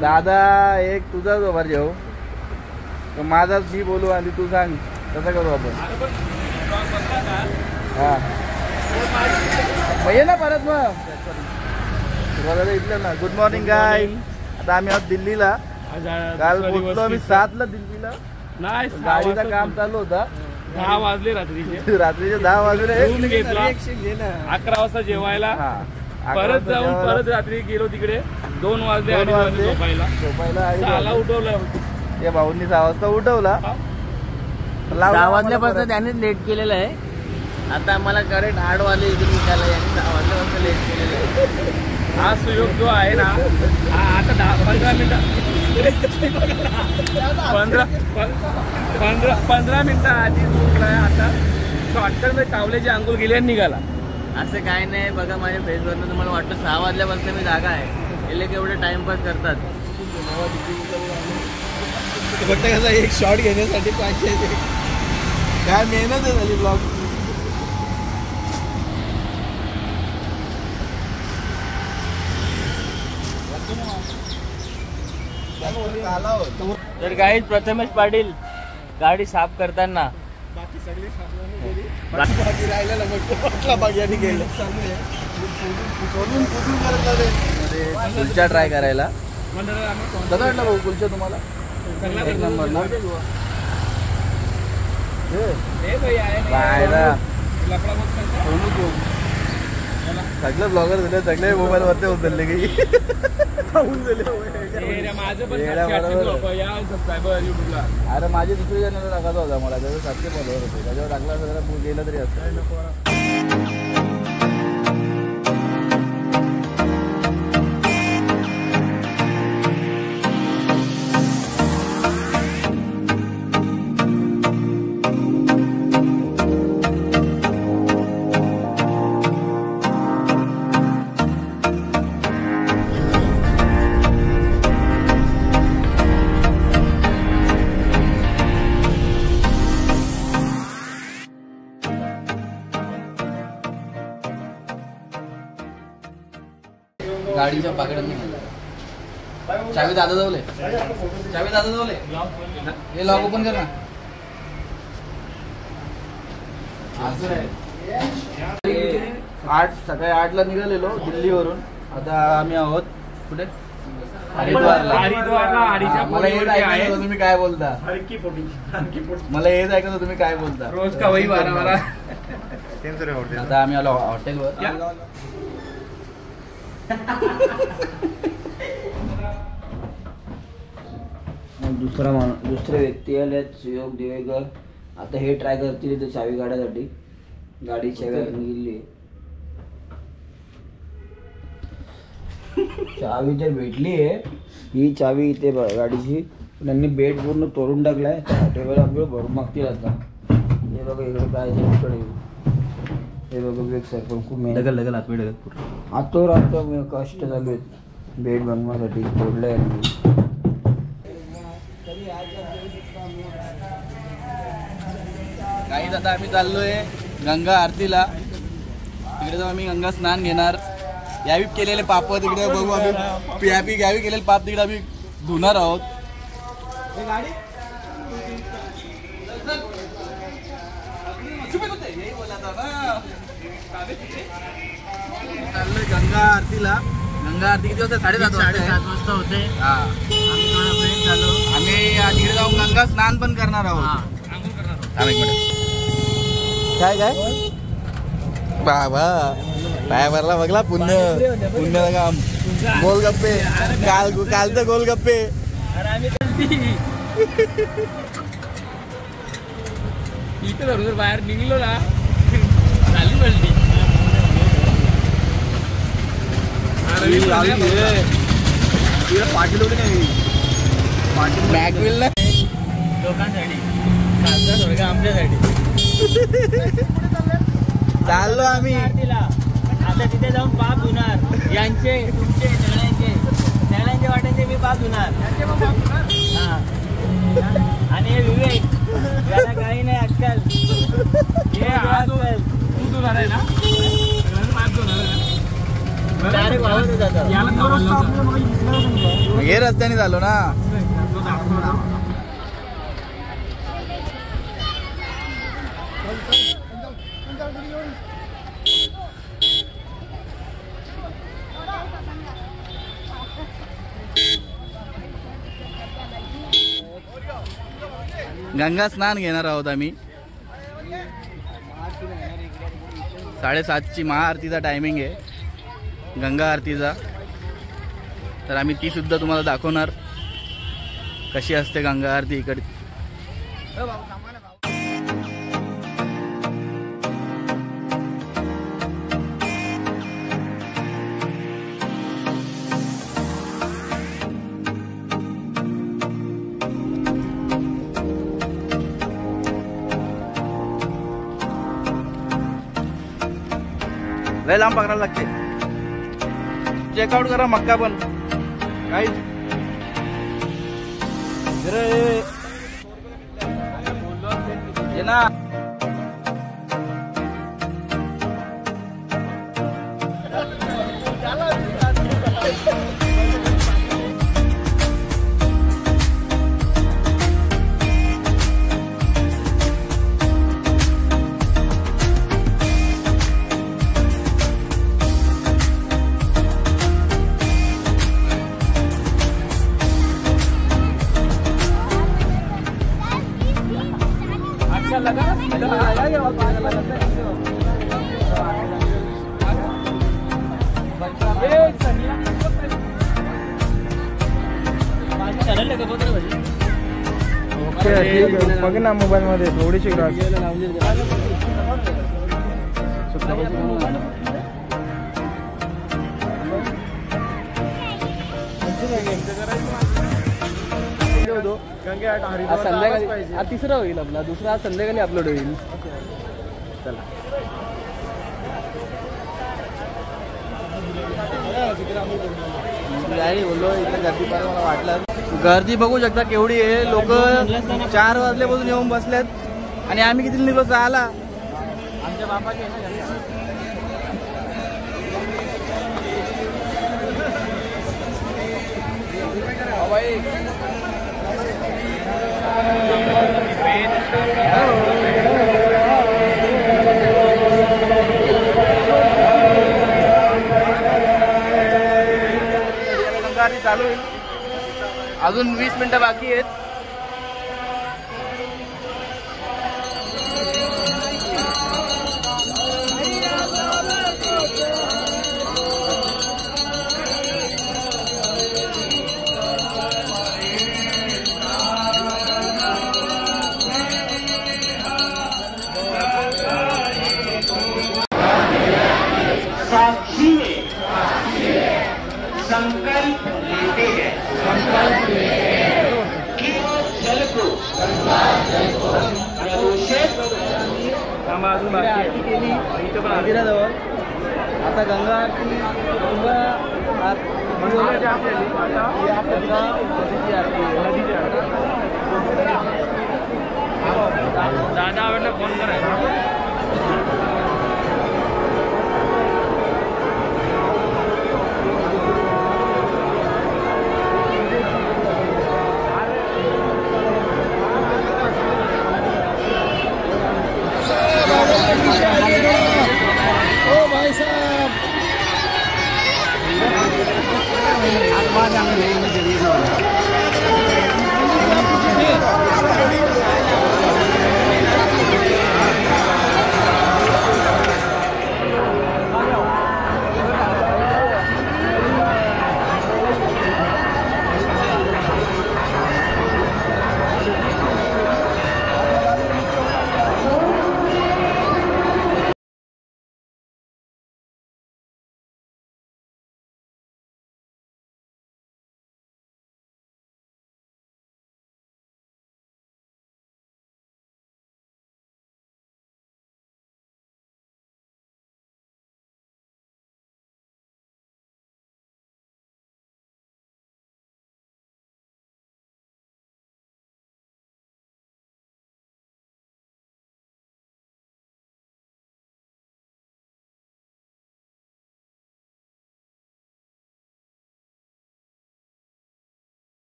दादा एक तुझाच ओव्हर जेव तर माझाच मी बोलू आणि तू सांग कसं करू आपण. हा ये ना परत मग सुरुवातीला इथलं ना. गुड मॉर्निंग गाय. आता आम्ही आहोत दिल्लीला. काल पोहोचलो आम्ही 7ला दिल्लीला. गाडीचं काम चालू होता. 10 वाजले रात्रीचे 10 वाजले. 11 वाजता जेवायला. परत जाऊन परत रात्री गेलो तिकडे 2 वाजले झोपायला. 6ला उठवलं. या भाऊंनी 6 वाजता उठवला. 6 वाजल्यापासून त्यानेच लेट केलेलं आहे. आता आम्हाला करेक्ट 8 वाजले इकडे निघाला. 6 वाजल्यापासून लेट केलेलं आहे. हा सुयोग जो आहे ना आता 10-15 मिनिटं 15 मिनिटं आधी उठलाय. आता शॉर्टकट मध्ये कावल्याची अंघोळ गेली आणि निघाला. असं काय नाही बघा माझ्या फेसवरनं तुम्हाला वाटतं 6 वाजल्यापासून मी जागा आहे. हे लोक एवढे टाइमपास करतात. एक शॉट घेण्यासाठी पाहिजे काय मेहनत आहे झाली ब्लॉग. तर गाईज प्रथमेश पाटील गाडी साफ करताना कुलचा ट्राय करायला. कसं वाटलं भाऊ कुलचा तुम्हाला? एक नंबर ना. सगळे ब्लॉगर झाले. सगळे मोबाईल वरती उचलले की अरे माझी दुसरी चॅनल टाकायचा होता मला. त्याचं 700 फॉलोअर होते. त्याच्यावर टाकला जरा गेलं तरी असतं. गाडीच्या पाकड्यात चावी दादा जावले. हे लॉक ओपन कर ना. सकाळी 8ला निघालेलो दिल्लीवरून. आता आम्ही आहोत कुठे? हरिद्वारला. मला हेच ऐकायचं तुम्ही काय बोलता. मला हेच ऐकायचं तुम्ही काय बोलता. रोज का वही 12 आता आम्ही आलो हॉटेलवर. दुसरे व्यक्ती आले सुयोग दिवेकर. आता हे ट्राय करतील इथे चावी काढायसाठी. गाडी चावी गेली. चावी तर भेटली आहे. ही चावी इथे गाडीची. त्यांनी बेड पूर्ण तोडून टाकलाय. टेबल आपल्याला भरून मागतील आता. हे बघा इकडे काय इकडे. हे बघा वेग सर पण खूप मेहनत आतोर आता कष्ट चालू आहेत बेड बनवण्यासाठी. तोडलंय काहीच. आता आम्ही चाललोय गंगा आरतीला. तिकडे जाऊन आम्ही गंगा स्नान घेणार. यावी केलेले पाप तिकडे बघू आम्ही. यावी केलेले पाप तिकडे आम्ही धुणार आहोत. चाललोय गंगा आरतीला. गंगा आरती किती वाजता? 7:30 वाजता होते. हा आम्ही थोडा फ्रेंड झालो. आम्ही तिकडे जाऊन गंगा स्नान पण करणार आहोत. काय बाबा पाय भरला बघला. पुण्य काम. गोलगप्पे कालचं गोलगप्पे. इथे धरून बाहेर निघलो ना झाली पलटी. पाटील होते नाही मॅकविल ना लोकांसाठी आमच्यासाठी चाललो आम्ही. आता तिथे जाऊन पाप धुणार. यांचे तुमचे सगळ्यांचे वाट्यांचे मी पाप धुणार. आणि हे विवेक याला काही नाही आजकाल. तू धुणार आहे ना? डायरेक्ट वाहून जातं. हे रस्त्याने झालो ना. गंगा स्नान घेणार आहोत आम्ही. 7:30ची महाआरतीचा टायमिंग आहे गंगा आरतीचा. तर आम्ही ती सुद्धा तुम्हाला दाखवणार कशी असते गंगा आरती इकडे. लय लांब पकडायला लागते. चेकआउट करा मक्का पण काही ना. बघ ना मोबाईल मध्ये थोडीशी संध्याकाळी तिसरा होईल आपला. दुसरा आज संध्याकाळी अपलोड होईल. चला बोललो इकडे गर्दी पाहिजे. मला वाटलं गर्दी बघू शकता केवढी आहे. लोक 4 वाजल्यापासून येऊन बसल्यात आणि आम्ही किती निघलो 6ला. आमच्या बापाची आहे ना. चालू आहे. अजून 20 मिनिटं बाकी आहेत. संकल्प लेते हैं कि जल को प्रदूषित मंदिराजवळ आता गंगा आरती दादा आवडला फोन करायचा. ओ भाई साहब आज बाद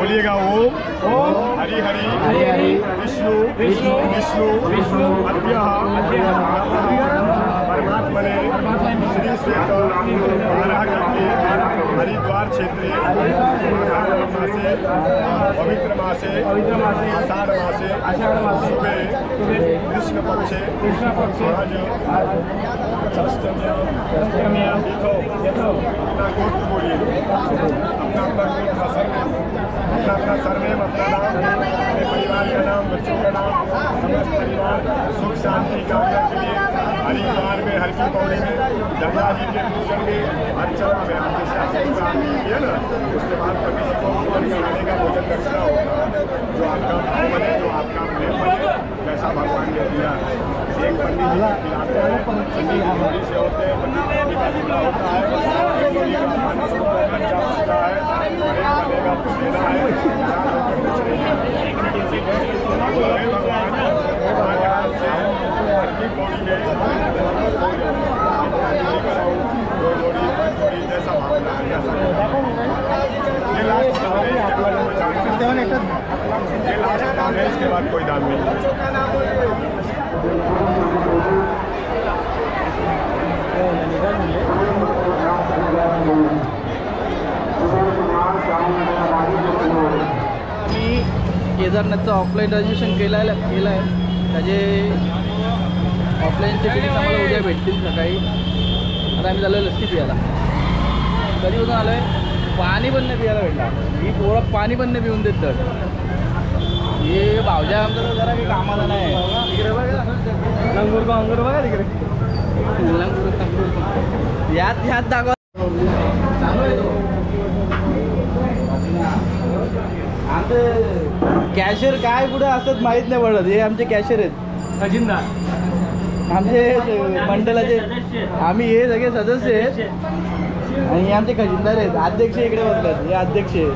बोलिएगा ओम हरि हरि विष्णु विष्णु विष्णु विष्णु अद्यः परमात्मने श्री श्वेत 12 गते हरिद्वार क्षेत्रे मासे पवित्र मासे आषाढ़ मासे सुबह कृष्ण पक्षे आज अष्टमी अपना गोत्र बोलिए अपना सरनेम अपना नाम अपने परिवार का नाम बच्चों का नाम समस्त परिवार सुख शांति कामना के लिए हरिद्वार में हर की पौड़ी में गंगा जी के पूजन में अर्चना में आप जैसे शांति किए ना उसके बाद कभी को खाने का भोजन दक्षिणा होगा जो आपका बने जो आपका प्रेम बने जैसा भगवान ने दिया एक पंडित जी खिलाते हैं पंडित से होते हैं पंडित जी का जुड़ा होता है बच्चा बचता है बनेगा कुछ देना है भगवान से हर की पौड़ी में जैसा भावना है ये लास्ट दान है इसके बाद कोई दान नहीं मी केदारनाथचं ऑफलाईन रजिस्ट्रेशन केलं आहे त्याचे ऑफलाईनचे तिकीट आम्हाला उद्या भेटतील सकाळी. आता आम्ही झालो लस्सी पियाला. कधी बघून आलो आहे पाणी पण नाही पियाला भेटला. ही पोरं पाणी पण नाही पिऊन देत तर हे भावजा आमचं जरा काही कामाला नाही. तिकडे बघा अंगूर बघा तिकडे यात दाखवा. आमचे कॅशियर काय कुठे असतात माहीत नाही पडत. हे आमचे कॅशियर आहेत खजिनदार आमचे मंडळाचे. आम्ही हे सगळे सदस्य आहेत आणि हे आमचे खजिनदार आहेत. अध्यक्ष इकडे बसतात. हे अध्यक्ष आहेत.